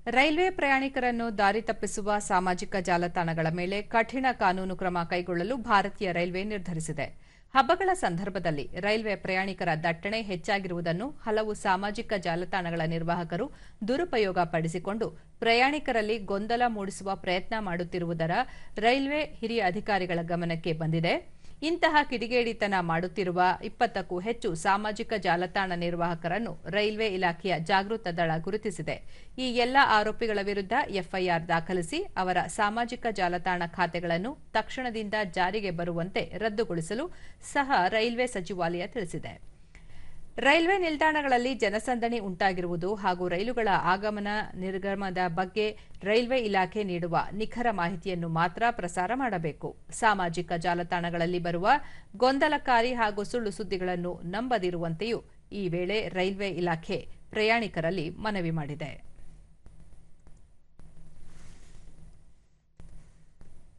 Railway ಪ್ರಯಾಣಿಕರನ್ನು ದಾರಿ ತಪ್ಪಿಸುವ ಸಾಮಾಜಿಕ ಜಾಲತಾಣಗಳ ಮೇಲೆ ಕಠಿಣ ಕಾನೂನು ಕ್ರಮ ಕೈಗೊಳ್ಳಲು ಭಾರತೀಯ ರೈಲ್ವೆ ನಿರ್ಧರಿಸಿದೆ. ಹಬ್ಬಗಳ ಸಂದರ್ಭದಲ್ಲಿ ರೈಲ್ವೆ ಪ್ರಯಾಣಿಕರ ದಟ್ಟಣೆ ಹೆಚ್ಚಾಗಿರುವುದನ್ನು ಹಲವು ಸಾಮಾಜಿಕ ಜಾಲತಾಣಗಳ ನಿರ್ವಾಹಕರು ದುರುಪಯೋಗ ಪಡಿಸಿಕೊಂಡು ಪ್ರಯಾಣಿಕರಲ್ಲಿ ಗೊಂದಲ ಮೂಡಿಸುವ ಪ್ರಯತ್ನ ಮಾಡುತ್ತಿರುವುದರ ರೈಲ್ವೆ ಹಿರಿಯ ಅಧಿಕಾರಿಗಳ ಗಮನಕ್ಕೆ ಬಂದಿದೆ. ಇಂತಹ ಕಿಡಿಗೇಡಿತನ ಮಾಡುತ್ತಿರುವ 20ಕ್ಕೂ ಹೆಚ್ಚು ಸಾಮಾಜಿಕ ಜಾಲತಾಣ ನಿರ್ವಾಹಕರನ್ನು ರೈಲ್ವೆ ಇಲಾಖೆಯ ಜಾಗೃತ ದಳ ಗುರುತಿಸಿದೆ. ಈ ಎಲ್ಲ ಆರೋಪಿಗಳ ವಿರುದ್ಧ ಎಫ್ಐಆರ್ ದಾಖಲಿಸಿ ಅವರ ಸಾಮಾಜಿಕ ಜಾಲತಾಣ ಖಾತೆಗಳನ್ನು ತಕ್ಷಣದಿಂದ ಜಾರಿಗೆ ಬರುವಂತೆ ರದ್ದುಗೊಳಿಸಲು ಸಹ ರೈಲ್ವೆ ಸಚಿವಾಲಯ ತಿಳಿಸಿದೆ. ರೈಲ್ವೆ ನಿಲ್ದಾಣಗಳಲ್ಲಿ ಜನಸಂದಣಿ ಉಂಟಾಗಿರುವುದು ಹಾಗೂ ರೈಲುಗಳ ಆಗಮನ ನಿರ್ಗಮನದ ಬಗ್ಗೆ ರೈಲ್ವೆ ಇಲಾಖೆ ನೀಡುವ ನಿಖರ ಮಾಹಿತಿಯನ್ನು ಮಾತ್ರ ಪ್ರಸಾರ ಮಾಡಬೇಕು. ಸಾಮಾಜಿಕ ಜಾಲತಾಣಗಳಲ್ಲಿ ಬರುವ ಗೊಂದಲಕಾರಿ ಹಾಗೂ ಸುಳ್ಳು ಸುದ್ದಿಗಳನ್ನು ನಂಬದಿರುವಂತೆಯೂ ಈ ವೇಳೆ ರೈಲ್ವೆ ಇಲಾಖೆ ಪ್ರಯಾಣಿಕರಲ್ಲಿ ಮನವಿ ಮಾಡಿದೆ.